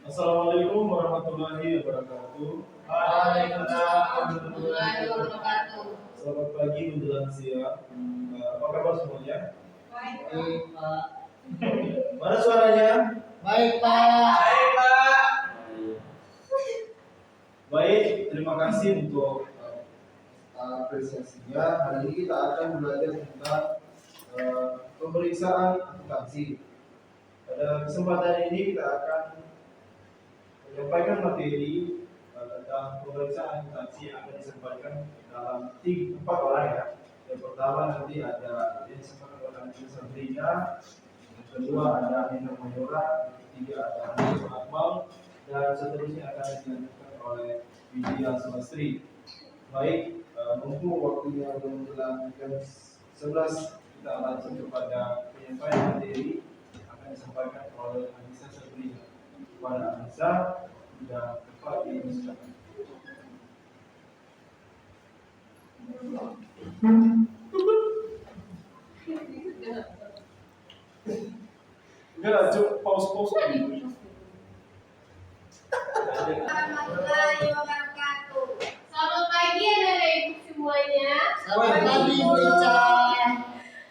Assalamualaikum warahmatullahi wabarakatuh. Waalaikumsalam warahmatullahi wabarakatuh. Selamat pagi menjelang siang. Apa kabar semuanya? Baik, Pak. Mana suaranya? Baik, Pak. Baik, terima kasih untuk apresiasinya. Hari ini kita akan belajar tentang pemeriksaan akuntansi. Pada kesempatan ini kita akan menyampaikan materi tentang pemeriksaan akuntansi yang akan disampaikan dalam 4 orang ya. Yang pertama nanti ada yang disampaikan oleh Anissa Sabrina, yang kedua ada Nina Mayora, yang ketiga ada Anissa Akmal, dan seterusnya akan dilanjutkan oleh Widya Sulastri. Baik, mumpung waktunya belum menjelang jam 11, kita langsung kepada penyampaian materi yang akan disampaikan oleh Anissa Sabrina. Kepada Anissa, sudah tepat diinstruksikan. Enggak lah, cuk, pause. Warahmatullahi wabarakatuh. Selamat pagi anak-anak semuanya. Selamat pagi, Bu Ica.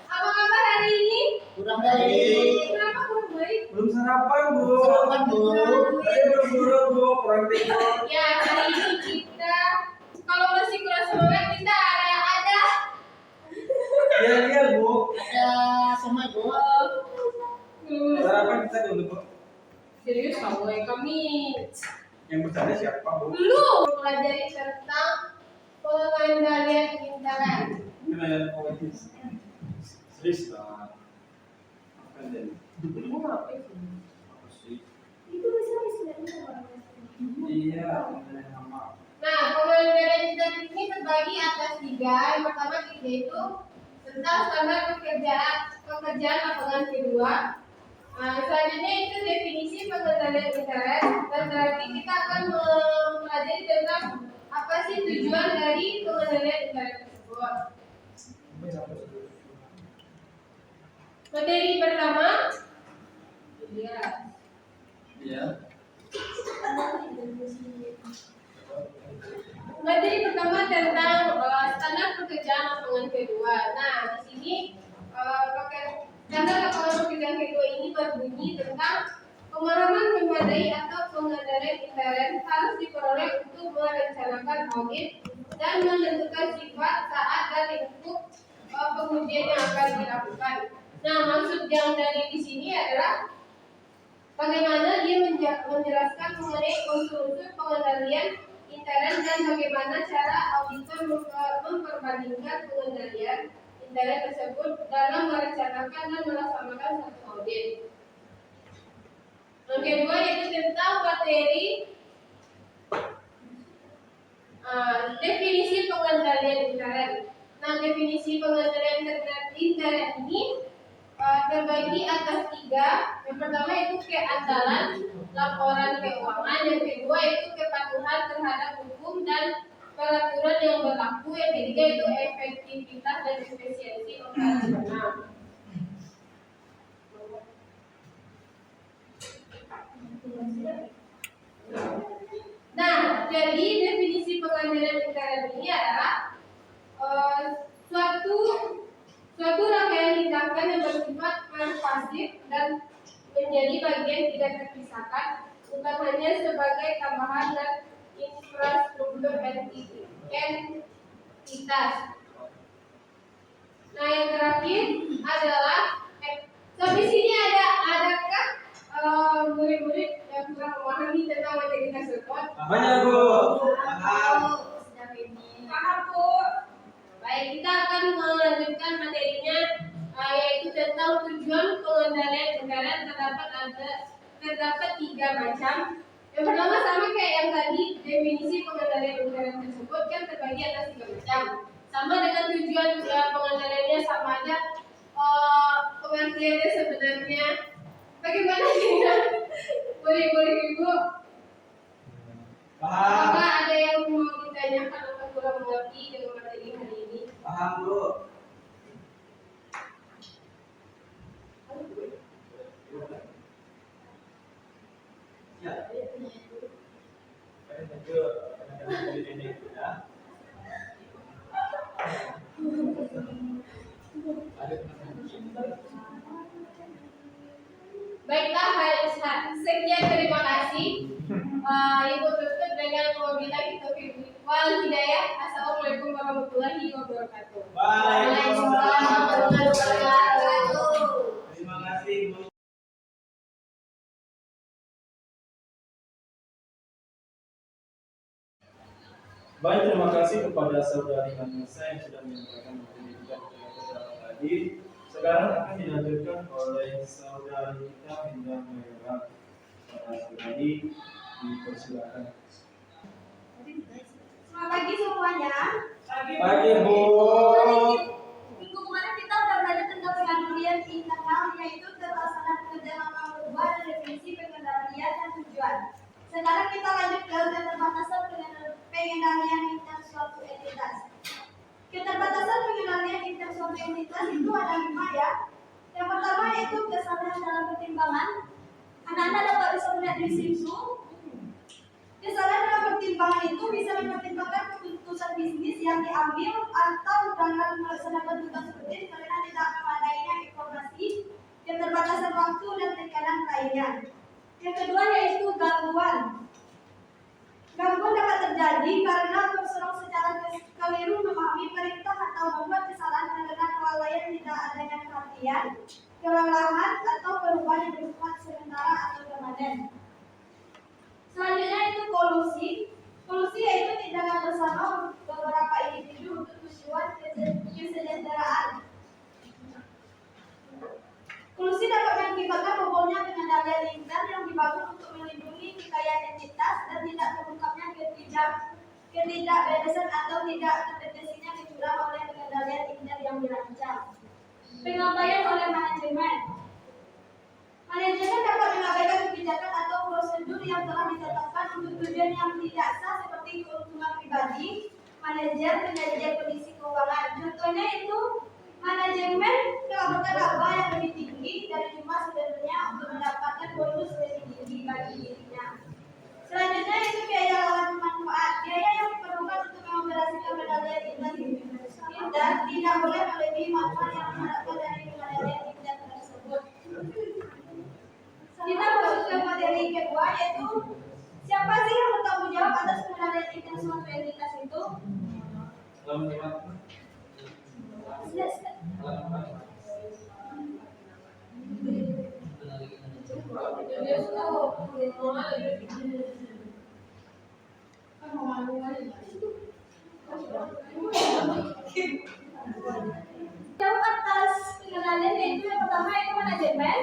Apa kabar hari ini? Kurang baik. Kenapa kurang baik? Belum sarapan, Bu. Sarapan, Bu. Tadi buru-buru, Bu, kurang tidur. Ya, hari ini kita kalau masih kurang semangat kita ada Iya, Bu. Ada sama, Bu. Sarapan kita dulu, Bu. serius kamu kami Yang bercanda siapa, Bu? belum mempelajari tentang pengendalian internet. Penilaian politis. Serius lah. Makan deh. Ibu ngapain sih? Apa sih? Itu misalnya sebenarnya. Iya, penilaian nama. Nah, pengendalian internet ini terbagi atas 3. Yang pertama yaitu tentang standar pekerjaan lapangan kedua. Selanjutnya itu definisi pengendalian internet, dan terakhir kita akan mempelajari tentang apa sih tujuan dari pengendalian internet tersebut. Materi pertama, Iya. materi pertama tentang standar pekerjaan lapangan kedua. Nah, di sini standar lapangan pekerjaan kedua ini berbunyi tentang pemahaman memadai atau pengendalian internet harus diperoleh untuk merencanakan audit dan menentukan sifat, saat, dan lingkup pengujian yang akan dilakukan. Nah, maksud yang dari di sini adalah bagaimana dia menjelaskan mengenai unsur-unsur pengendalian internet dan bagaimana cara auditor memperbandingkan pengendalian internet tersebut dalam merencanakan dan melaksanakan satu audit. Yang kedua yaitu tentang materi definisi pengendalian internet. Nah, definisi pengendalian internet ini terbagi atas 3. Yang pertama itu keandalan laporan keuangan, yang kedua itu kepatuhan terhadap hukum dan peraturan yang berlaku, yang ketiga itu efektivitas dan efisiensi operasional. Nah, jadi definisi pengendalian internet ini adalah suatu rangkaian tindakan yang bersifat pasif dan menjadi bagian tidak terpisahkan, bukan hanya sebagai tambahan dan infrastruktur entitas. Nah, yang terakhir adalah sampai sini adakah murid-murid yang kurang memahami tentang materi tersebut? Banyak, Bu. Paham, Bu. Baik, kita akan melanjutkan materinya, yaitu tentang tujuan pengendalian internet. Terdapat 3 macam. Yang pertama sama kayak yang tadi, definisi pengendalian internet tersebut kan terbagi atas 3 macam. Sama dengan tujuan pengendaliannya sama aja. Pengertiannya sebenarnya bagaimana dengan boleh Ibu? Paham. Apakah ada yang mau ditanyakan atau kurang mengerti dengan materi hari ini? Paham, Bu. ke pendek ya. Baiklah, sekian terima kasih. Ibu tutup dengan wabillahi taufiq wal hidayah. Assalamualaikum warahmatullahi wabarakatuh. Waalaikumsalam warahmatullahi wabarakatuh. Terima kasih Bu. Baik, terima kasih kepada saudari Vanessa yang sudah menyampaikan pendidikan kepada tadi. Sekarang akan dilanjutkan oleh saudari kita Indah Merah. Saudari dipersilakan. Selamat pagi semuanya. Pagi Bu. Minggu kemarin kita udah belajar tentang pengendalian internal, yaitu terlaksana pekerjaan lapangan kedua dan definisi pengendalian dan tujuan. Sekarang kita lanjut ke keterbatasan pengendalian internal suatu entitas. Keterbatasan pengendalian internal suatu entitas itu ada 5 ya. Yang pertama yaitu kesalahan dalam pertimbangan. Anak-anak dapat bisa melihat di situ. Kesalahan dalam pertimbangan itu bisa mempertimbangkan keputusan bisnis yang diambil atau dalam melaksanakan tugas rutin karena tidak memadainya informasi, keterbatasan waktu dan tekanan lainnya. Yang kedua yaitu gangguan. Gangguan dapat terjadi karena personal secara keliru memahami perintah atau membuat kesalahan karena kelalaian, tidak adanya perhatian, kelelahan atau perubahan yang bersifat sementara atau permanen. Selanjutnya itu kolusi. Kolusi yaitu tindakan bersama beberapa individu untuk tujuan kesejahteraan. Kolusi dapat mengakibatkan robohnya pengendalian lingkungan yang dibangun untuk melindungi kekayaan entitas dan tidak terungkapnya ketidakberesan atau tidak terdeteksinya kecurangan oleh pengendalian lingkungan yang dirancang. Pengabaian oleh manajemen. Manajemen dapat mengabaikan kebijakan atau prosedur yang telah ditetapkan untuk tujuan yang tidak sah seperti keuntungan pribadi, manajer, penyajian kondisi keuangan. Contohnya itu manajemen melakukan laba yang lebih tinggi dari jumlah sebenarnya untuk mendapatkan bonus lebih tinggi bagi dirinya. Selanjutnya itu biaya lawan manfaat. Biaya yang diperlukan untuk mengoperasikan pengendalian dan tidak boleh melebihi manfaat yang diharapkan dari pengendalian dan tersebut. Kita masuk ke materi kedua yaitu siapa sih yang bertanggung jawab atas pengendalian ikan suatu entitas itu? Jawab atas pengendalian yaitu yang pertama itu manajemen,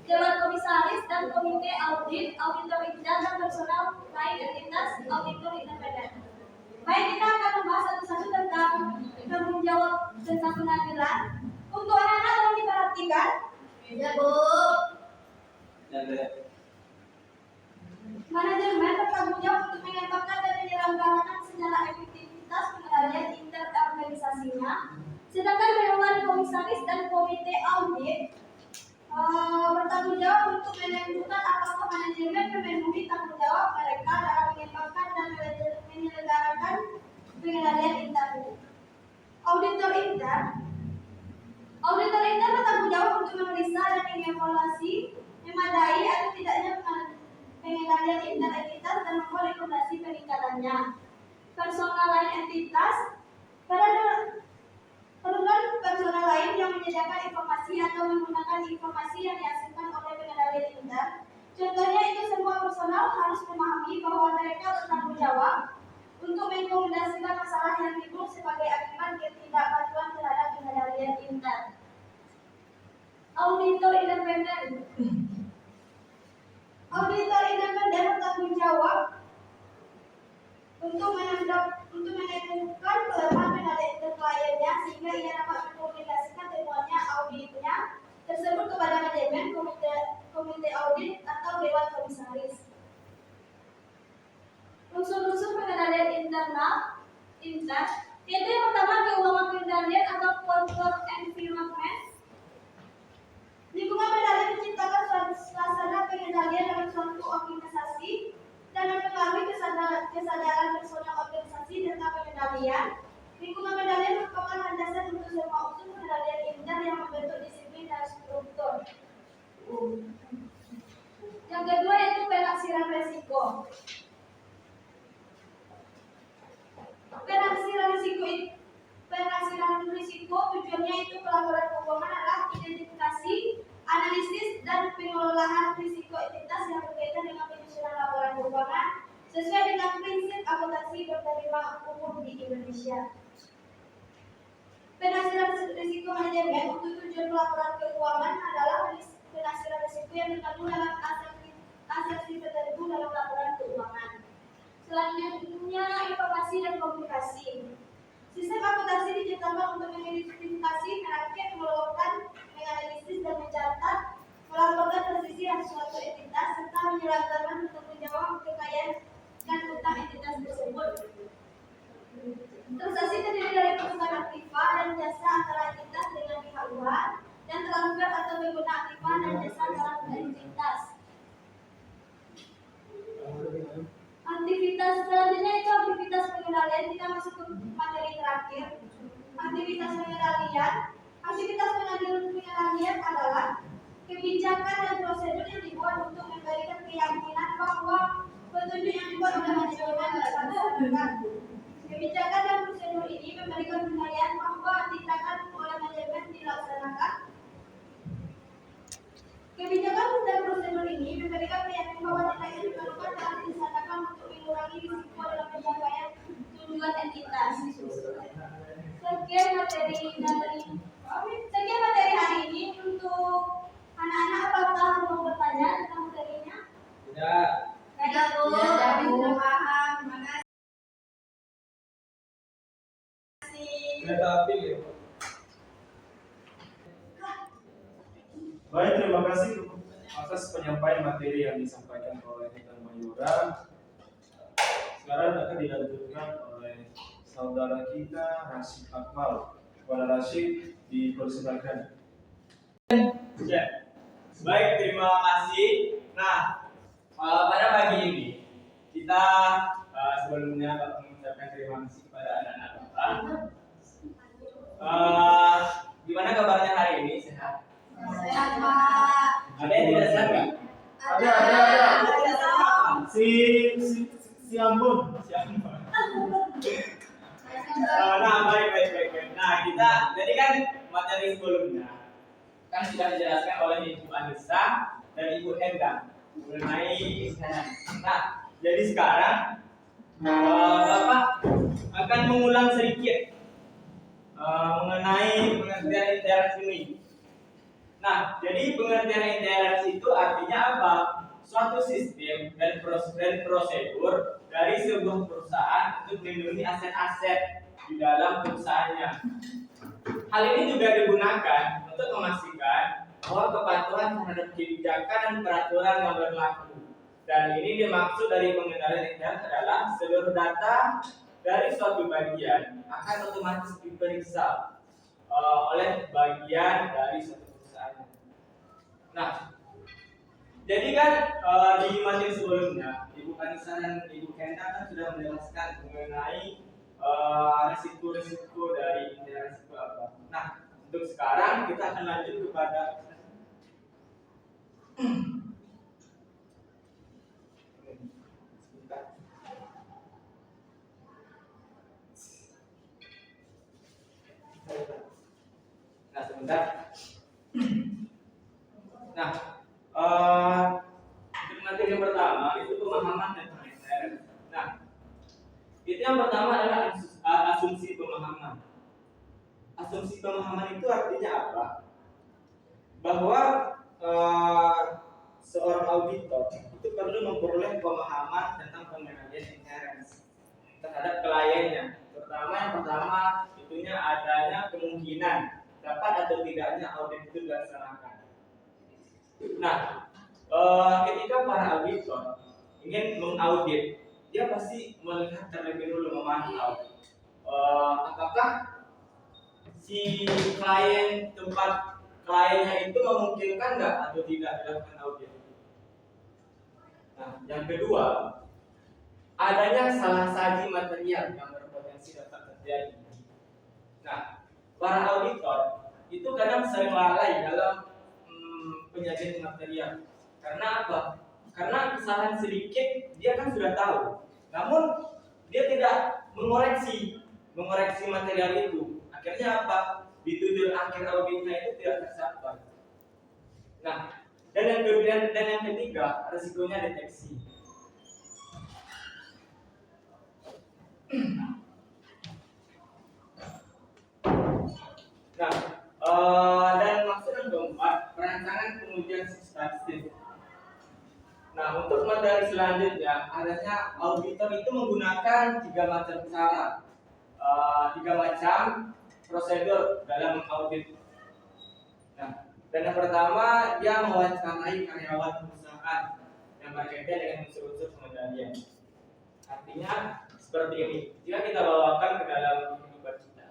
Dewan Komisaris dan Komite Audit, Auditor Intern dan personal lain entitas auditor independen. Baik, kita akan membahas satu-satu tentang tanggung jawab tentang pengadilan. Untuk anak-anak tolong diperhatikan. Ya Bu. Manajemen bertanggung jawab untuk mengembangkan dan menyelenggarakan secara efektivitas pengendalian interorganisasinya. Sedangkan Dewan Komisaris dan Komite Audit bertanggung jawab untuk menentukan apakah manajemen memenuhi tanggung jawab mereka dalam mengembangkan dan menyelenggarakan pengendalian intern. Auditor intern bertanggung jawab untuk memeriksa dan mengevaluasi memadai atau tidaknya pengendalian intern entitas dan membuat rekomendasi peningkatannya. Personal lain entitas perlukan personal lain yang menyediakan informasi atau menggunakan informasi yang dihasilkan oleh pengendalian intern. Contohnya itu semua personal harus memahami bahwa mereka bertanggung jawab untuk mengomunikasikan masalah yang timbul sebagai akibat ketidakpatuhan terhadap pengendalian intern. Auditor independen. Auditor independen bertanggung jawab untuk menemukan kelemahan pengendalian kliennya sehingga ia dapat mengkomunikasikan temuannya auditnya tersebut kepada manajemen, komite audit atau dewan komisaris. Unsur-unsur pengendalian internal yaitu yang pertama keuangan pengendalian atau control environment. Lingkungan pengendalian menciptakan suasana pengendalian dalam suatu organisasi dan mempengaruhi kesadaran umum di Indonesia. Penafsiran risiko manajemen untuk tujuan pelaporan keuangan adalah penafsiran risiko yang terkandung dalam asasi tertentu dalam laporan keuangan. Selanjutnya, informasi dan komunikasi. Sistem akuntansi diciptakan untuk mengidentifikasi, merakit, melakukan, menganalisis dan mencatat, melaporkan persisian suatu entitas serta menyelenggarakan untuk menjawab kekayaan dan utang entitas tersebut. Transaksi terdiri dari pertukaran aktiva dan jasa antara entitas dengan pihak luar dan transfer atau pengguna aktiva dan jasa antara entitas. Aktivitas selanjutnya itu aktivitas pengendalian. Kita masuk ke materi terakhir. Aktivitas pengendalian adalah kebijakan dan prosedur yang dibuat untuk memberikan keyakinan bahwa petunjuk yang dibuat oleh manajemen dilaksanakan. Kebijakan dan prosedur ini memberikan penilaian bahwa tindakan oleh manajemen dilaksanakan. Kebijakan dan prosedur ini memberikan keyakinan bahwa tindakan yang diperlukan telah dilaksanakan untuk mengurangi risiko dalam pencapaian tujuan entitas. Sekian materi hari ini. Untuk anak-anak, apakah mau bertanya tentang materinya? Tidak. Tidak, Bu. Sudah paham. Terima kasih. Kereta api ya. Baik, terima kasih atas penyampaian materi yang disampaikan oleh Intan Mayura. Sekarang akan dilanjutkan oleh saudara kita Rashid Akmal. Kepada Rashid dipersilakan. Ya. Baik, terima kasih. Nah, pada pagi ini kita sebelumnya Bapak mengucapkan terima kasih kepada anak-anak Bapak. Gimana kabarnya hari ini? Sehat? Sehat, Pak. Ada yang tidak sehat nggak? Ada. Si Ambon. Nah, baik. Nah, kita jadi kan materi sebelumnya kan sudah dijelaskan oleh Ibu Anissa dan Ibu Endang mengenai kesehatan. Nah, jadi sekarang Bapak akan mengulang sedikit mengenai pengertian interaksi ini. Nah, jadi pengertian interaksi itu artinya apa? Suatu sistem dan prosedur dari sebuah perusahaan untuk melindungi aset-aset di dalam perusahaannya. Hal ini juga digunakan untuk memastikan bahwa kepatuhan terhadap kebijakan dan peraturan yang berlaku. Dan ini dimaksud dari pengendalian interaksi adalah seluruh data dari suatu bagian akan otomatis diperiksa oleh bagian dari suatu perusahaan. Nah, jadi kan di materi sebelumnya Ibu Anissa dan Ibu Kenta kan sudah menjelaskan mengenai risiko-risiko dari interaksi itu apa. Nah, untuk sekarang kita akan lanjut kepada sebentar. Nah, untuk materi yang pertama itu pemahaman dan pengertian. Nah, itu yang pertama adalah asumsi pemahaman. Asumsi pemahaman itu artinya apa? Bahwa seorang auditor itu perlu memperoleh pemahaman tentang pengendalian interaksi terhadap kliennya. Yang pertama itunya adanya kemungkinan dapat atau tidaknya audit itu dilaksanakan. Nah, ketika para auditor ingin mengaudit, dia pasti melihat terlebih dulu, memantau apakah si tempat kliennya itu memungkinkan nggak atau tidak dilakukan audit. Nah, yang kedua, adanya salah saji material yang berpotensi dapat terjadi. Nah, para auditor itu kadang sering lalai dalam penyajian material. Karena apa? Karena kesalahan sedikit dia kan sudah tahu. Namun dia tidak mengoreksi material itu. Akhirnya apa? Di tujuan akhir auditnya itu tidak tercapai. Nah, dan yang ketiga, risikonya deteksi. Nah, dan maksud yang keempat, perancangan pengujian substantif. Nah, untuk materi selanjutnya, adanya auditor itu menggunakan 3 macam cara, 3 macam prosedur dalam audit. Nah, dan yang pertama, dia mewawancarai karyawan perusahaan yang berkaitan dengan unsur-unsur pengendalian. Artinya seperti ini. Jika kita bawakan ke dalam kehidupan kita,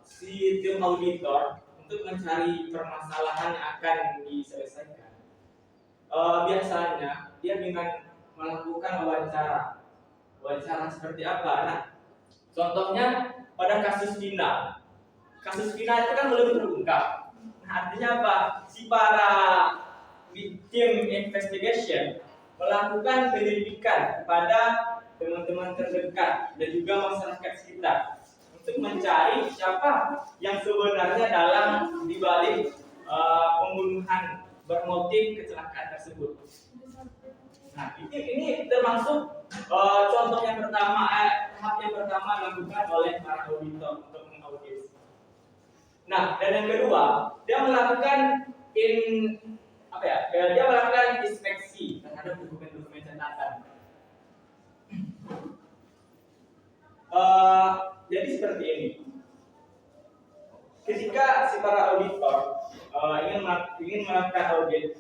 si tim auditor untuk mencari permasalahan yang akan diselesaikan, biasanya dia dengan melakukan wawancara. Wawancara seperti apa? Nah, contohnya pada kasus final. Kasus final itu kan belum terungkap. Nah, artinya apa? Si para tim investigation melakukan penyelidikan kepada teman-teman terdekat dan juga masyarakat sekitar untuk mencari siapa yang sebenarnya dalam dibalik pembunuhan bermotif kecelakaan tersebut. Nah, ini termasuk contoh yang pertama, tahap yang pertama dilakukan oleh para auditor untuk mengaudit. Nah, dan yang kedua, dia melakukan dia melakukan inspeksi terhadap dokumen-dokumen catatan. Jadi seperti ini. Ketika si para auditor ingin melakukan audit,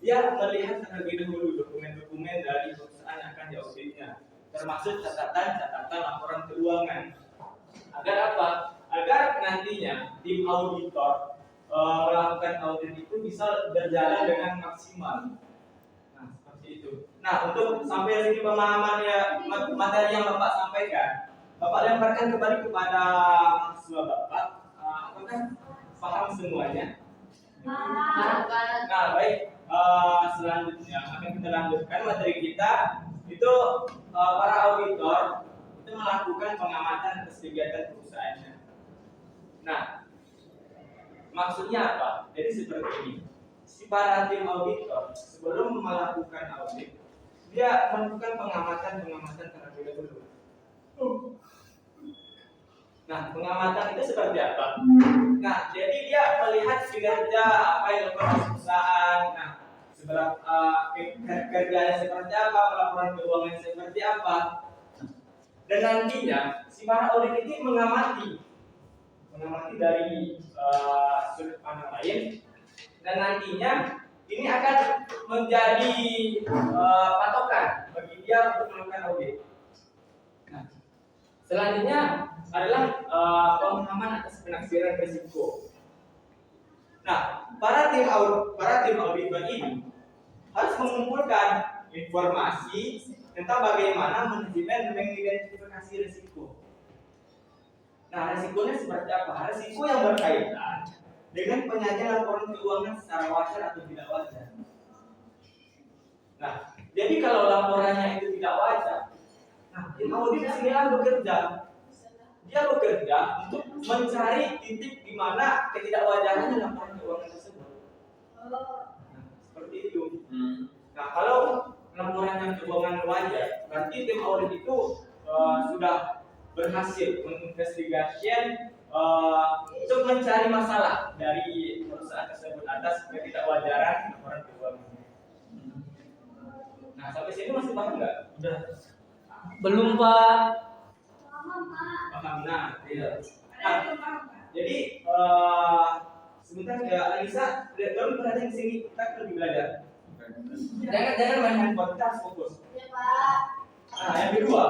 dia melihat terlebih dahulu dokumen-dokumen dari perusahaan yang akan diauditnya, termasuk catatan-catatan laporan keuangan. Agar apa? Agar nantinya tim auditor melakukan audit itu bisa berjalan dengan maksimal. Nah, seperti itu. Nah, untuk sampai sini pemahaman ya materi yang Bapak sampaikan, Bapak lemparkan kembali kepada mahasiswa Bapak. Apakah paham semuanya? Nah, baik. Selanjutnya akan kita lanjutkan materi kita. Itu para auditor itu melakukan pengamatan atas kegiatan perusahaannya. Nah, maksudnya apa? Jadi seperti ini. Si para tim auditor sebelum melakukan audit, dia melakukan pengamatan terlebih dahulu. Nah, pengamatan itu seperti apa? Nah, jadi dia melihat kinerja apa yang dilakukan perusahaan. Nah, kerjanya seperti apa, laporan keuangan seperti apa. Dan nantinya si para audit ini mengamati dari sudut pandang lain, dan nantinya ini akan menjadi patokan bagi dia untuk melakukan audit. Nah, selanjutnya adalah pemahaman atas penafsiran risiko. Nah, para tim auditor ini harus mengumpulkan informasi tentang bagaimana manajemen mengidentifikasi risiko. Nah, risikonya seperti apa? Risiko yang berkaitan dengan penyajian laporan keuangan secara wajar atau tidak wajar. Nah, jadi kalau laporannya itu tidak wajar, nah, tim audit sinilah bekerja. Dia bekerja untuk mencari titik di mana ketidakwajarannya laporan keuangan tersebut. Nah, seperti itu. Nah, kalau laporan keuangan wajar, berarti tim audit itu sudah berhasil menginvestigasi untuk mencari masalah dari perusahaan tersebut atas ketidakwajaran laporan keuangan. Nah, sampai sini masih paham nggak? Udah. Belum, Pak. Paham. Nah, iya. Nah, jadi sebentar ya, Alisa, tolong perhatian di sini, kita lebih belajar. Jangan main handphone, kita harus fokus. Ya, Pak. Nah, yang kedua,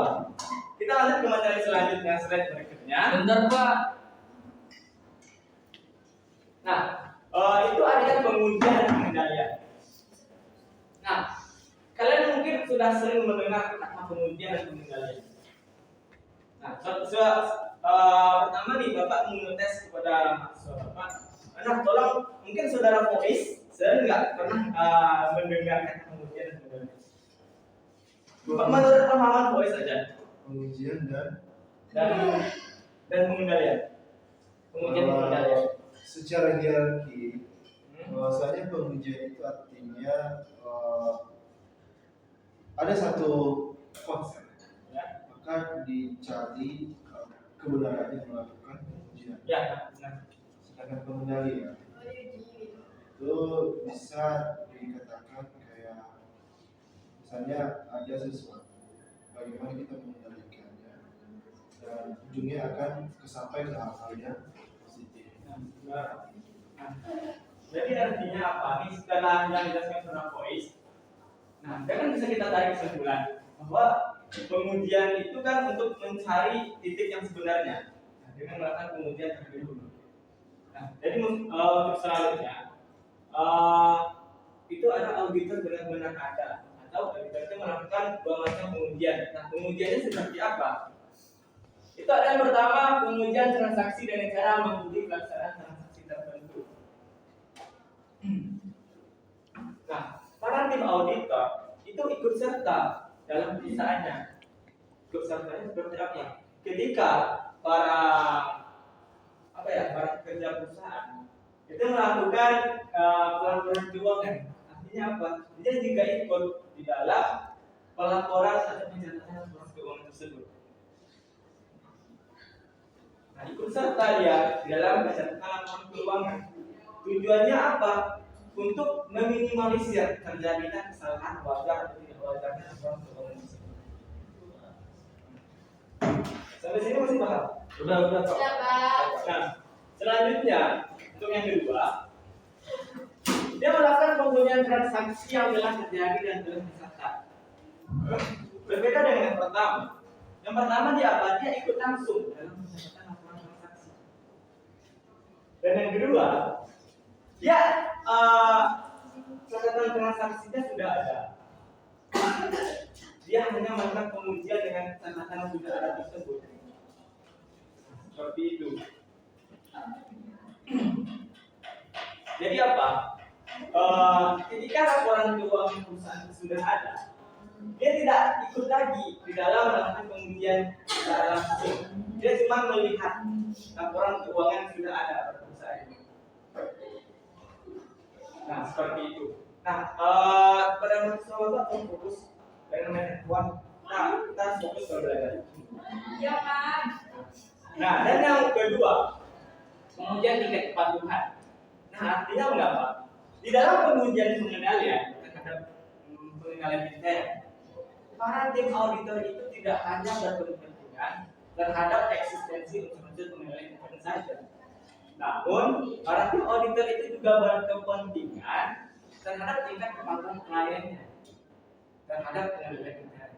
kita lanjut ke materi selanjutnya, slide berikutnya. Bentar, Pak. Nah, itu ada pengujian dan pengendalian. Nah, kalian mungkin sudah sering mendengar kata pengujian dan pengendalian. Nah, pertama nih Bapak mengetes kepada mahasiswa Bapak. Nah, tolong mungkin saudara Pois sering nggak pernah mendengar kata pengujian dan pengendalian. Menurut pemahaman Pois saja. Pengujian dan pengendalian. Pengujian dan pengendalian. Secara hierarki, bahwasanya pengujian itu artinya ada satu konsep, Ya. maka dicari kebenarannya melakukan pengujian ya. Ya, nah. Sedangkan pengendali ya, itu bisa dikatakan kayak misalnya ada sesuatu, bagaimana kita mengendalikannya dan ujungnya akan kesampaian ke hal-hal yang positif. Nah, jadi artinya apa? Nih setelah yang dijelaskan seorang voice, nah, kan bisa kita tarik kesimpulan bahwa pengujian itu kan untuk mencari titik yang sebenarnya. Nah, dengan melakukan pengujian terlebih dahulu. Nah, jadi untuk selanjutnya, itu ada auditor benar-benar ada, atau auditor itu melakukan dua macam pengujian. Nah, pengujiannya seperti apa? Itu ada yang pertama pengujian transaksi dengan cara mengikuti pelaksanaan transaksi tertentu. Nah, para tim auditor itu ikut serta dalam perusahaannya. Ikut sertanya seperti apa? Ketika para pekerja perusahaan itu melakukan pelaporan keuangan, artinya apa? Dia juga ikut di dalam pelaporan atau pencatatan laporan keuangan tersebut. Nah, ikut serta dia di dalam pencatatan laporan keuangan. Tujuannya apa? Untuk meminimalisir terjadinya kesalahan wajar atau tidak wajarnya laporan keuangan tersebut. Sampai sini masih paham? Udah Pak. Ya, Pak. Nah, selanjutnya untuk yang kedua, dia melakukan pengujian transaksi yang telah terjadi dan telah dicatat. Berbeda dengan yang pertama. Yang pertama dia apa? Dia ikut langsung dalam pencatatan laporan transaksi. Dan yang kedua, dia catatan transaksinya sudah ada. Dia hanya melakukan pengujian dengan catatan yang sudah ada tersebut. Seperti itu. Jadi apa? Ketika laporan keuangan perusahaan sudah ada, dia tidak ikut lagi di dalam melakukan pengujian secara langsung. Dia cuma melihat laporan keuangan yang sudah ada pada perusahaan. Nah, seperti itu. Nah, pada mahasiswa Bapak fokus dengan manajemen keuangan. Nah, kita harus fokus ke belajar. Ya, Pak. Nah, dan yang kedua, pengujian tingkat kepatuhan. Nah, artinya mengapa? Di dalam pengujian pengendalian terhadap pengendalian intern, para tim auditor itu tidak hanya berkepentingan terhadap eksistensi unsur-unsur pengendalian intern saja. Namun, para tim auditor itu juga berkepentingan terhadap tingkat kepatuhan kliennya terhadap pengendalian intern.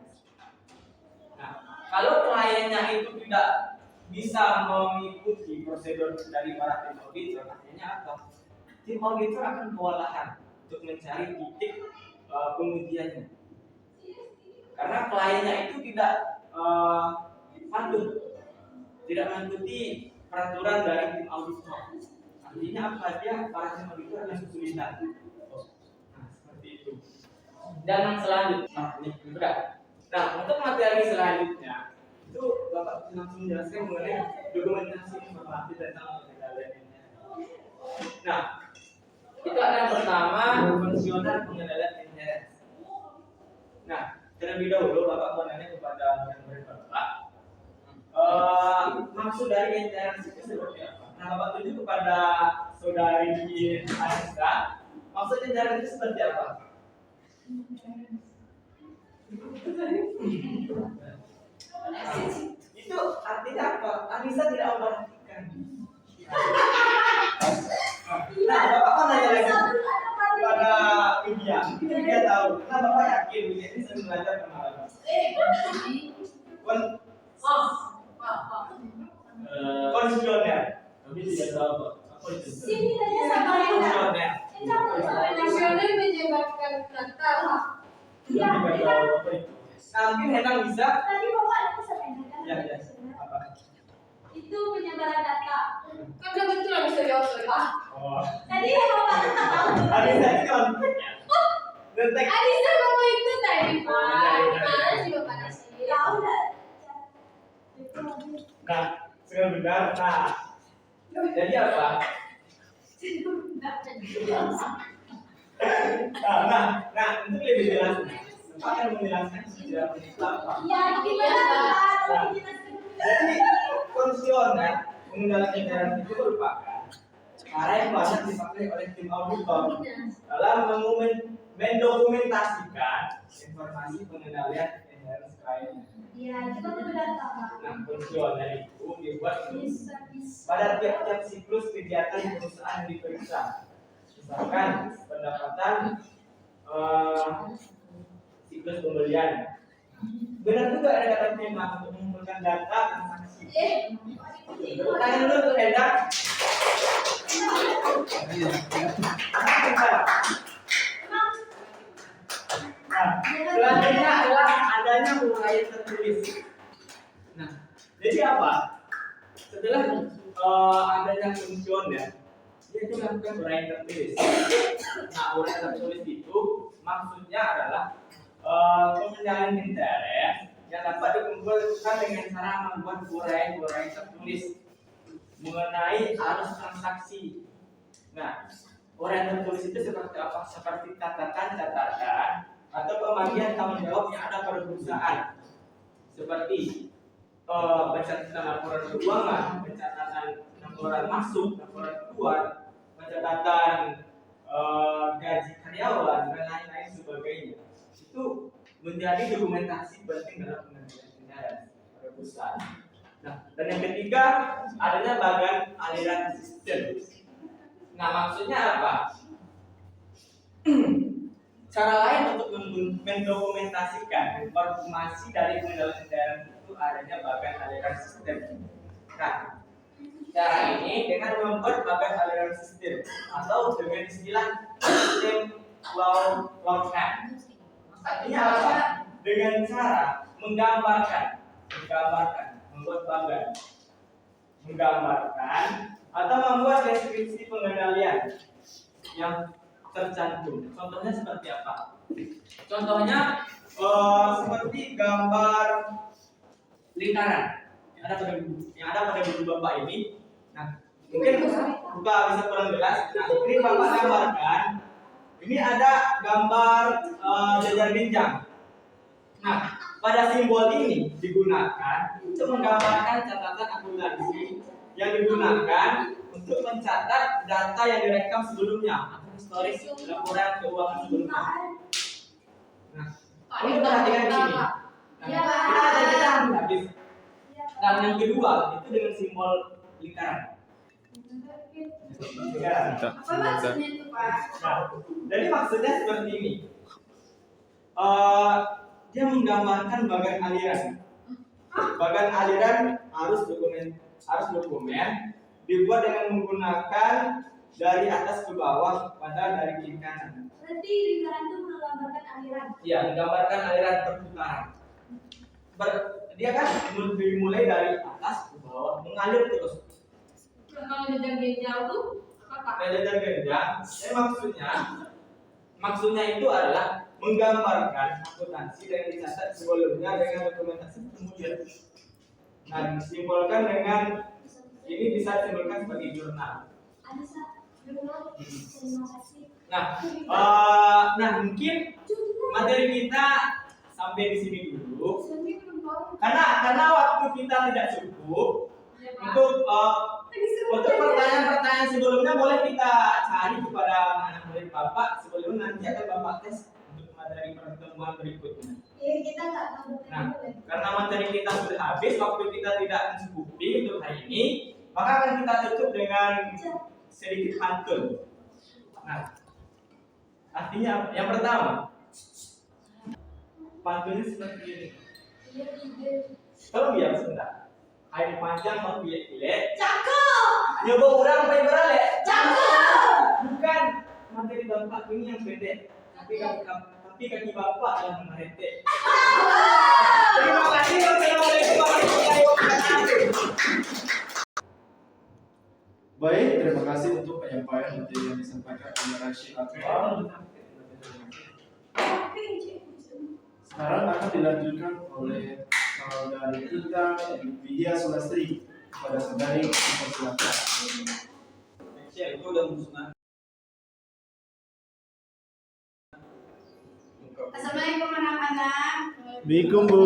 Nah, kalau kliennya itu tidak bisa mengikuti prosedur dari para tim auditor, artinya apa? Tim auditor akan kewalahan untuk mencari titik pengujiannya, karena kliennya itu tidak patuh, tidak mengikuti peraturan dari tim auditor. Artinya apa? Dia para tim auditor akan kesulitan. Nah, seperti itu. Dan yang selanjutnya, ini berat. Nah, untuk materi selanjutnya itu Bapak langsung menjelaskan mengenai dokumentasi informasi tentang pengendalian intern. Nah, itu ada yang pertama fungsional pengendalian intern. Nah, terlebih dahulu Bapak menanya kepada murid Bapak, maksud dari intern itu seperti apa? Nah, Bapak tunjuk kepada saudari Anissa, maksud intern itu seperti apa? Itu artinya apa? Anissa tidak memperhatikan. Nah, Bapak kan nanya lagi kepada Widya. Widya tahu. Nah, Bapak yakin Widya ini sering belajar kemana? Konstitusional. Tapi tidak tahu Pak. Apa itu? Sini tanya sama Rena. Konstitusional. Nasional menjabarkan kata. Iya, Tidak tahu apa itu. Nah, mungkin Henang bisa. Tadi Bapak ada bisa Rena kan? Ya, ya. Apa? Itu penyebaran data. Kan kebetulan bisa jawab Pak. Oh. Tadi Bapak tak tahu. Anissa ini konfliknya. Detek. Anissa ngomong itu tadi Pak. Gimana sih Bapak nasi? Ya udah. Nah, sekarang benar. Nah, jadi apa? Nah, untuk lebih jelas, Bapak akan menjelaskan sejarah apa. Ya gimana Pak? Jadi konstitusional pengendalian intern itu merupakan cara yang banyak dipakai oleh tim auditor dalam mendokumentasikan informasi pengendalian intern lainnya. Ya, kita perlu data, Pak. Nah, fungsional itu dibuat Bisa. pada tiap-tiap siklus kegiatan perusahaan yang diperiksa. Misalkan pendapatan, siklus pembelian. Benar juga ada kata tema untuk mengumpulkan data transaksi. Tepuk tangan dulu untuk Eda. Nah, selanjutnya adalah adanya uraian tertulis. Nah, jadi apa? Setelah adanya fungsional, dia itu melakukan uraian tertulis. Nah, uraian tertulis itu maksudnya adalah pengendalian intern yang dapat dikumpulkan dengan cara membuat uraian tertulis mengenai arus transaksi. Nah, uraian tertulis itu seperti apa? Seperti catatan atau pembagian tanggung jawab yang ada pada perusahaan, seperti pencatatan laporan keuangan, pencatatan laporan masuk, laporan keluar, pencatatan gaji karyawan dan lain-lain sebagainya. Itu menjadi dokumentasi penting dalam pengendalian intern pada perusahaan. Nah, dan yang ketiga adanya bagian aliran sistem. Nah, maksudnya apa? Cara lain untuk mendokumentasikan informasi dari pengendalian intern itu adanya bagian aliran sistem. Nah, cara ini dengan membuat bagian aliran sistem atau dengan istilah sistem cloud-kan. Artinya apa? Dengan cara menggambarkan, membuat bagian, menggambarkan atau membuat deskripsi pengendalian yang tercantum. Contohnya seperti apa? Contohnya seperti gambar lingkaran yang ada pada buku Bapak ini. Nah, mungkin buka bisa kurang jelas. Nah, ini Bapak gambarkan. Ini ada gambar jajar genjang. Nah, pada simbol ini digunakan untuk menggambarkan catatan akuntansi yang digunakan untuk mencatat data yang direkam sebelumnya atau historis laporan keuangan sebelumnya. Nah, ini perhatikan di sini. Nah, kita habis. Dan yang kedua itu dengan simbol lingkaran. Apa maksudnya itu, Pak? Nah, jadi maksudnya seperti ini. Dia menggambarkan bagian aliran. Bagian aliran arus dokumen dibuat dengan menggunakan dari atas ke bawah pada dari kiri kanan. Berarti lingkaran itu menggambarkan aliran. Iya, menggambarkan aliran perputaran. Dia kan dimulai dari atas ke bawah, mengalir terus. Kalau jajar genjang tuh apa, Pak? Jajar genjang, maksudnya itu adalah menggambarkan akuntansi yang dicatat sebelumnya dengan dokumentasi kemudian. Nah, disimbolkan dengan ini bisa disimbolkan sebagai jurnal. Ada jurnal. Terima kasih. Nah, mungkin materi kita sampai di sini dulu. Karena waktu kita tidak cukup untuk pertanyaan-pertanyaan sebelumnya boleh kita cari kepada anak murid Bapak sebelum nanti akan Bapak tes untuk materi pertemuan berikutnya. Iya, kita nggak tahu. Nah, karena materi kita sudah habis, waktu kita tidak mencukupi untuk hari ini, maka akan kita tutup dengan sedikit pantun. Nah, artinya yang pertama, pantunnya seperti ini. Tolong biar sebentar. Air panjang mau pilih. Cakep. Nyoba orang paling berale. Cakep. Bukan materi Bapak ini yang pendek, tapi kaki Bapak yang mengeretek. Terima kasih. Assalamualaikum warahmatullahi wabarakatuh. Baik, terima kasih untuk penyampaian materi yang disampaikan oleh Rashid Akbar. Sekarang akan dilanjutkan oleh saudari kita Widya Sulastri kepada saudari dipersilakan. Itu udah musnah. Assalamualaikum anak-anak. Assalamualaikum Bu.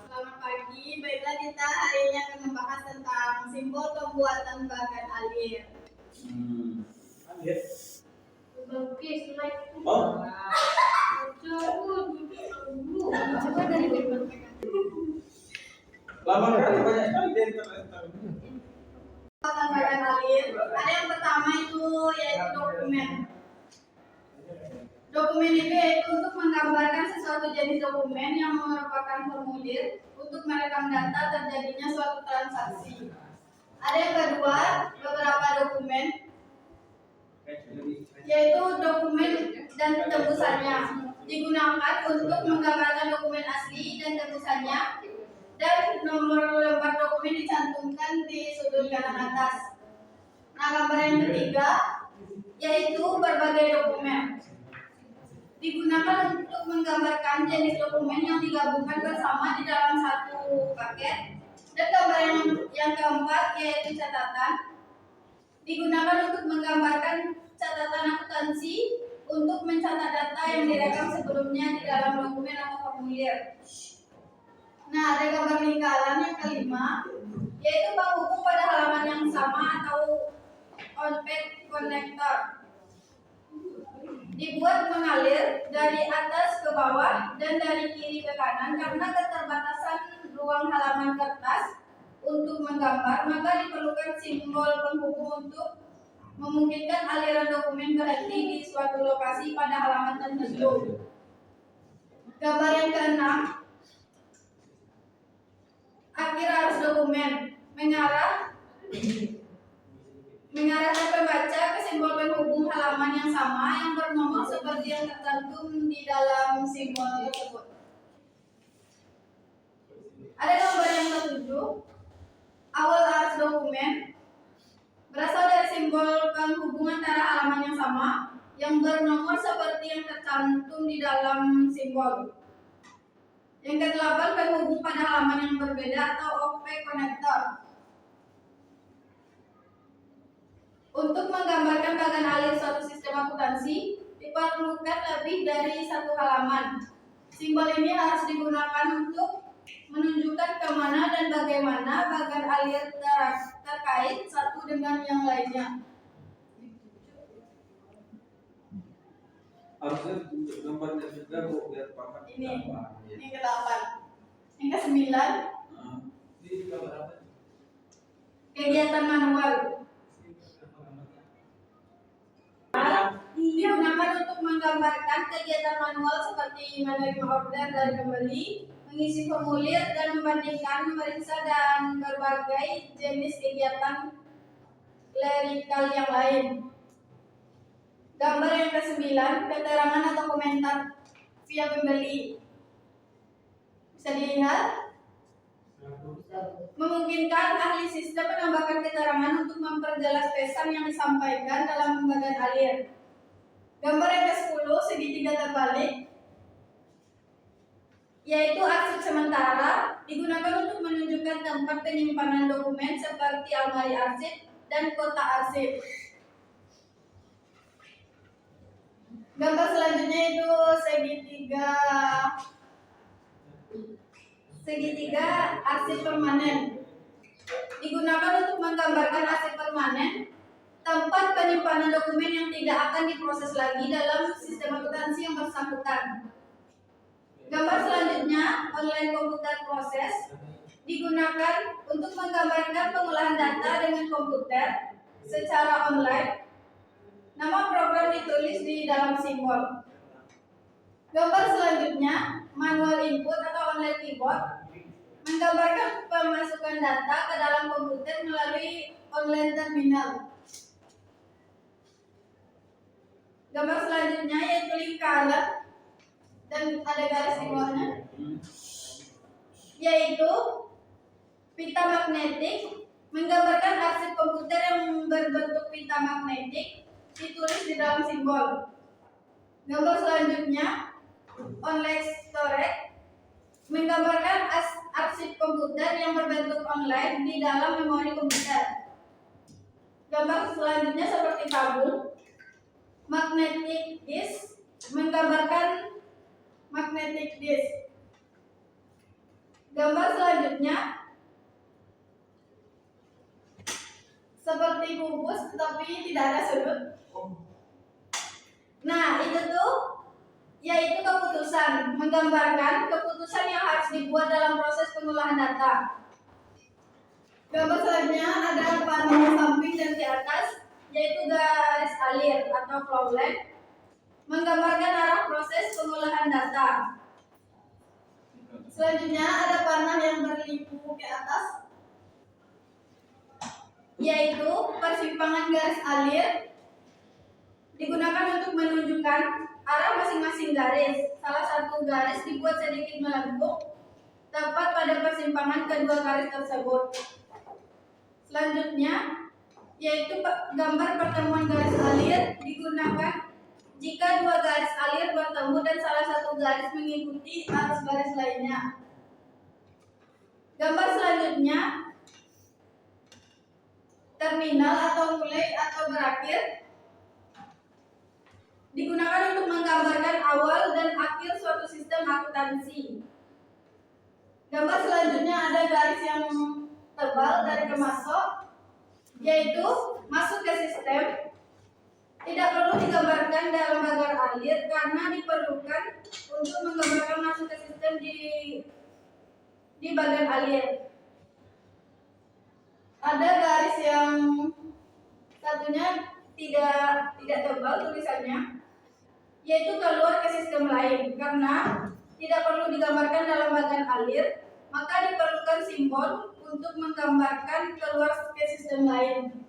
Selamat pagi. Baiklah kita hari ini akan membahas tentang simbol pembuatan bagan alir. Bagus, like. Oh. Coba dari berbagai Lama kan banyak sekali di internet. pembuatan bagan alir. Ada yang pertama itu yaitu dokumen. Dokumen itu yaitu untuk menggambarkan sesuatu jenis dokumen yang merupakan formulir untuk merekam data terjadinya suatu transaksi. Ada yang kedua, beberapa dokumen, yaitu dokumen dan tembusannya. Digunakan untuk menggambarkan dokumen asli dan tembusannya, dan nomor lembar dokumen dicantumkan di sudut kanan atas. Nah, gambar yang ketiga, yaitu berbagai dokumen. Digunakan untuk menggambarkan jenis dokumen yang digabungkan bersama di dalam satu paket. Dan gambar yang keempat yaitu catatan. Digunakan untuk menggambarkan catatan akuntansi untuk mencatat data yang direkam sebelumnya di dalam dokumen atau formulir. Nah, ada gambar lingkaran yang kelima, yaitu penghubung pada halaman yang sama atau on-page connector. Dibuat mengalir dari atas ke bawah dan dari kiri ke kanan karena keterbatasan ruang halaman kertas untuk menggambar, maka diperlukan simbol penghubung untuk memungkinkan aliran dokumen berhenti di suatu lokasi pada halaman tertentu. Gambar yang keenam, akhir arus dokumen mengarahkan pembaca ke simbol penghubung halaman yang sama yang bernomor seperti yang tercantum di dalam simbol tersebut. Ada gambar yang ketujuh, awal arus dokumen berasal dari simbol penghubung antara halaman yang sama yang bernomor seperti yang tercantum di dalam simbol. Yang kedelapan, penghubung pada halaman yang berbeda atau off-page connector. Untuk menggambarkan bagan alir suatu sistem akuntansi, diperlukan lebih dari satu halaman. Simbol ini harus digunakan untuk menunjukkan kemana dan bagaimana bagan alir terkait satu dengan yang lainnya. Harusnya untuk gambarnya juga bu biar paham. Ini ke-8. Yang ke-9, Ini gambar apa? kegiatan manual. Digunakan untuk menggambarkan kegiatan manual seperti menerima order dari pembeli, mengisi formulir, dan membandingkan, memeriksa, dan berbagai jenis kegiatan klerikal yang lain. Gambar yang ke-9, keterangan atau komentar via pembeli. Bisa dilihat, memungkinkan ahli sistem menambahkan keterangan untuk memperjelas pesan yang disampaikan dalam bagan alir. Gambar yang ke-10, segitiga terbalik, yaitu arsip sementara, digunakan untuk menunjukkan tempat penyimpanan dokumen seperti almari arsip dan kotak arsip. Gambar selanjutnya itu segitiga arsip permanen. Digunakan untuk menggambarkan arsip permanen, tempat penyimpanan dokumen yang tidak akan diproses lagi dalam sistem akuntansi yang bersangkutan. Gambar selanjutnya, online komputer proses, digunakan untuk menggambarkan pengolahan data dengan komputer secara online. Nama program ditulis di dalam simbol. Gambar selanjutnya, manual input atau online keyboard, menggambarkan pemasukan data ke dalam komputer melalui online terminal. Gambar selanjutnya yaitu lingkaran dan ada garis di bawahnya, yaitu pita magnetik, menggambarkan arsip komputer yang berbentuk pita magnetik ditulis di dalam simbol. Gambar selanjutnya online storage, menggambarkan arsip komputer yang berbentuk online di dalam memori komputer. Gambar selanjutnya seperti tabung. Magnetic disk, menggambarkan magnetic disk. Gambar selanjutnya seperti kubus tapi tidak ada sudut. Nah, itu tuh yaitu keputusan, menggambarkan keputusan yang harus dibuat dalam proses pengolahan data. Gambar selanjutnya ada panel samping dan di atas, yaitu garis alir atau flowline, menggambarkan arah proses pengolahan data. Selanjutnya ada panel yang berliku ke atas, yaitu persimpangan garis alir, digunakan untuk menunjukkan arah masing-masing garis. Salah satu garis dibuat sedikit melengkung tepat pada persimpangan kedua garis tersebut. Selanjutnya yaitu gambar pertemuan garis alir, digunakan jika dua garis alir bertemu dan salah satu garis mengikuti arus garis lainnya. Gambar selanjutnya terminal atau mulai atau berakhir, digunakan untuk menggambarkan awal dan akhir suatu sistem akuntansi. Gambar selanjutnya ada garis yang tebal dari kemasuk, yaitu masuk ke sistem. Tidak perlu digambarkan dalam pagar alir karena diperlukan untuk menggambarkan masuk ke sistem di bagian alir. Ada garis yang satunya tidak tebal tulisannya, yaitu keluar ke sistem lain. Karena tidak perlu digambarkan dalam bagian alir, maka diperlukan simbol untuk menggambarkan keluar ke sistem lain.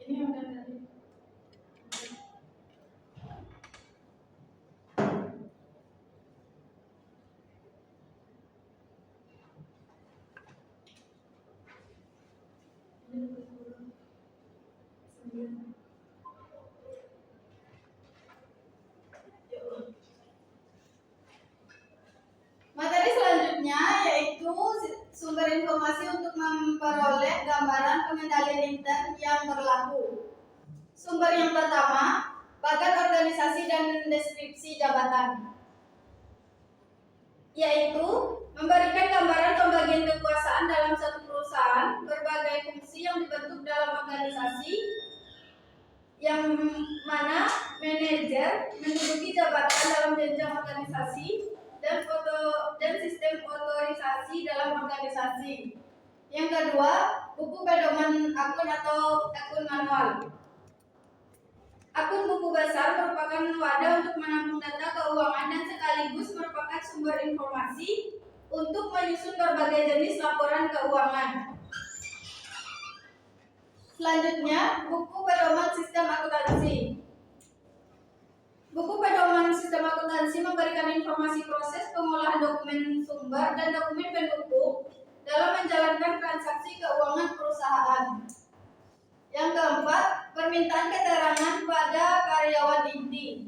Ini yang udah tadi. Materi selanjutnya yaitu sumber informasi untuk memperoleh gambaran pengendalian intern yang berlaku. Sumber yang pertama, bagan organisasi dan deskripsi jabatan, yaitu memberikan gambaran pembagian kekuasaan dalam satu perusahaan, berbagai fungsi yang dibentuk dalam organisasi, yang mana manajer menduduki jabatan dalam jenjang organisasi, dan sistem otorisasi dalam organisasi. Yang kedua, buku pedoman akun atau akun manual. Akun buku besar merupakan wadah untuk menampung data keuangan dan sekaligus merupakan sumber informasi untuk menyusun berbagai jenis laporan keuangan. Selanjutnya, buku pedoman sistem akuntansi. Buku pedoman sistem akuntansi memberikan informasi proses pengolahan dokumen sumber dan dokumen pendukung dalam menjalankan transaksi keuangan perusahaan. Yang keempat, permintaan keterangan pada karyawan inti.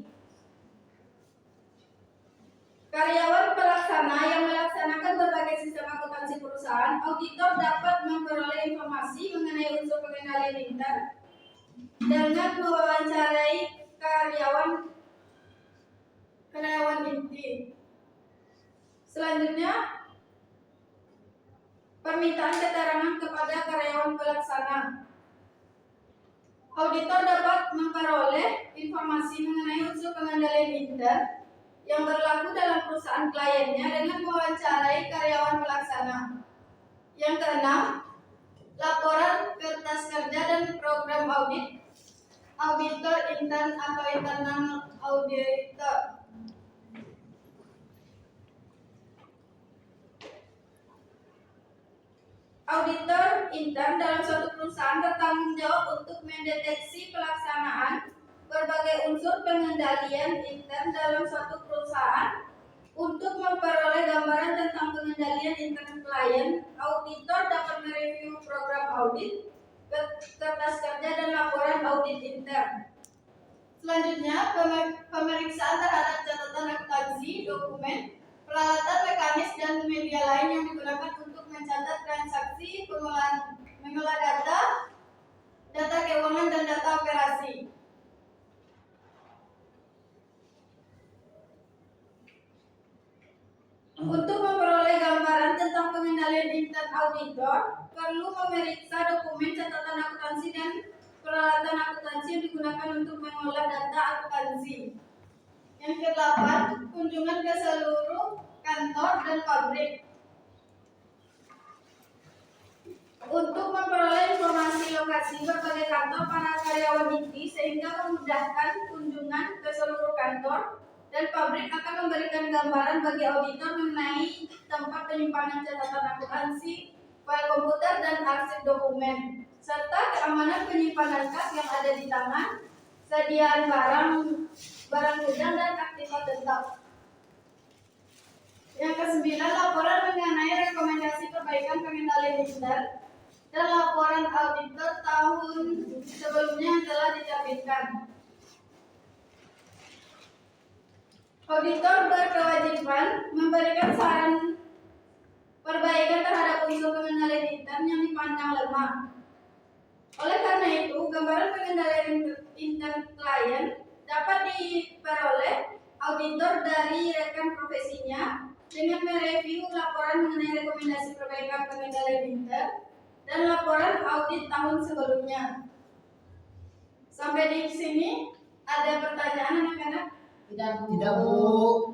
Karyawan pelaksana yang melaksanakan berbagai sistem akuntansi perusahaan, auditor dapat memperoleh informasi mengenai unsur pengendalian intern dengan mewawancarai karyawan inti. Selanjutnya, permintaan keterangan kepada karyawan pelaksana. Auditor dapat memperoleh informasi mengenai unsur pengendalian intern yang berlaku dalam perusahaan kliennya dengan mewawancarai karyawan pelaksana. Yang keenam, laporan kertas kerja dan program audit. Auditor intern atau internal auditor. Auditor intern dalam suatu perusahaan bertanggung jawab untuk mendeteksi pelaksanaan berbagai unsur pengendalian intern dalam suatu perusahaan untuk memperoleh gambaran tentang pengendalian intern klien. Auditor dapat mereview program audit, kertas kerja dan laporan audit intern. Selanjutnya, pemeriksaan terhadap catatan akuntansi, dokumen, peralatan mekanis dan media lain yang digunakan untuk mencatat transaksi, mengolah data, data keuangan dan data operasi. Untuk memperoleh gambaran tentang pengendalian intern auditor, perlu memeriksa dokumen catatan akuntansi dan peralatan akuntansi yang digunakan untuk mengolah data akuntansi. Yang ke-8, kunjungan ke seluruh kantor dan pabrik. Untuk memperoleh informasi lokasi berbagai kantor para karyawan inti sehingga memudahkan kunjungan ke seluruh kantor dan pabrik akan memberikan gambaran bagi auditor mengenai tempat penyimpanan catatan akuntansi, file komputer dan arsip dokumen, serta keamanan penyimpanan kas yang ada di tangan, sediaan barang gudang dan aktiva tetap. Yang ke-9, laporan mengenai rekomendasi perbaikan pengendalian intern dan laporan auditor tahun sebelumnya yang telah diterbitkan. Auditor berkewajiban memberikan saran perbaikan terhadap unsur pengendalian intern yang dipandang lemah. Oleh karena itu, gambaran pengendalian intern klien dapat diperoleh auditor dari rekan profesinya dengan mereview laporan mengenai rekomendasi perbaikan pengendalian intern dan laporan audit tahun sebelumnya. Sampai di sini ada pertanyaan anak-anak? Tidak, Bu.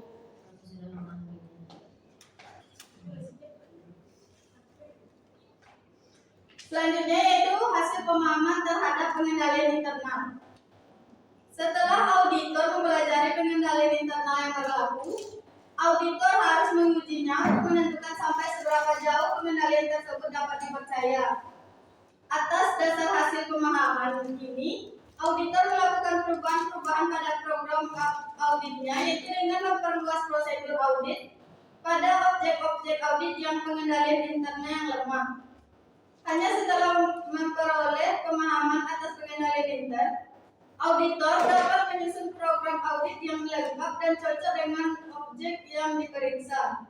Selanjutnya yaitu hasil pemahaman terhadap pengendalian internal. Setelah auditor mempelajari pengendalian internal yang berlaku, auditor harus mengujinya untuk menentukan sampai seberapa jauh pengendalian tersebut dapat dipercaya. Atas dasar hasil pemahaman ini, auditor melakukan perubahan-perubahan pada program auditnya, yaitu dengan memperluas prosedur audit pada objek-objek audit yang pengendalian internalnya yang lemah. Hanya setelah memperoleh pemahaman atas pengendalian intern, auditor dapat menyusun program audit yang lengkap dan cocok dengan objek yang diperiksa.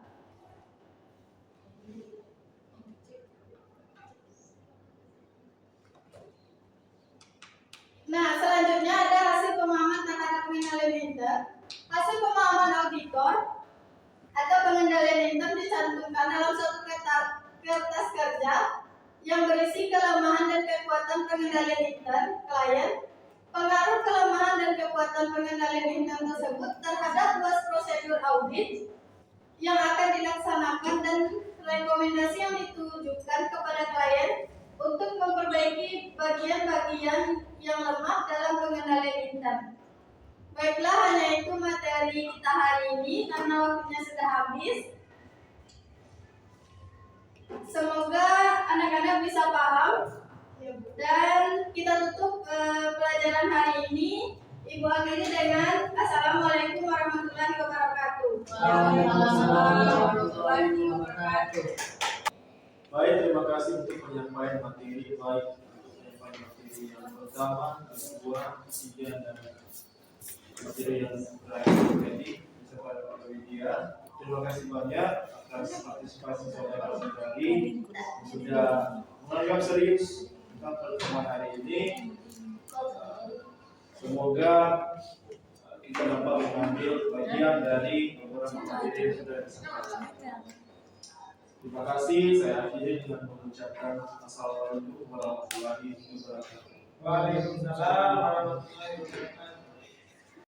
Nah, selanjutnya ada hasil pemahaman terhadap pengendalian intern. Hasil pemahaman auditor atau pengendalian intern dicantumkan dalam suatu kertas kerja yang berisi kelemahan dan kekuatan pengendalian intern klien, pengaruh kelemahan dan kekuatan pengendalian intern tersebut terhadap luas prosedur audit yang akan dilaksanakan dan rekomendasi yang ditujukan kepada klien untuk memperbaiki bagian-bagian yang lemah dalam pengendalian intern. Baiklah, hanya itu materi kita hari ini karena waktunya sudah habis. Semoga anak-anak bisa paham dan kita tutup pelajaran hari ini. Ibu akhiri dengan Assalamualaikum warahmatullahi wabarakatuh. Waalaikumsalam warahmatullahi wabarakatuh. Baik, terima kasih untuk penyampaian materi, baik untuk penyampaian materi yang pertama, kedua, ketiga, dan materi yang terakhir tadi beserta Pak Widya. Terima kasih banyak atas partisipasi saudara-saudari yang sudah menganggap serius tentang pertemuan hari ini. Semoga kita dapat mengambil bagian dari beberapa materi yang sudah disampaikan. Terima kasih, saya akhiri dengan mengucapkan Assalamualaikum warahmatullahi wabarakatuh. Waalaikumsalam warahmatullahi wabarakatuh.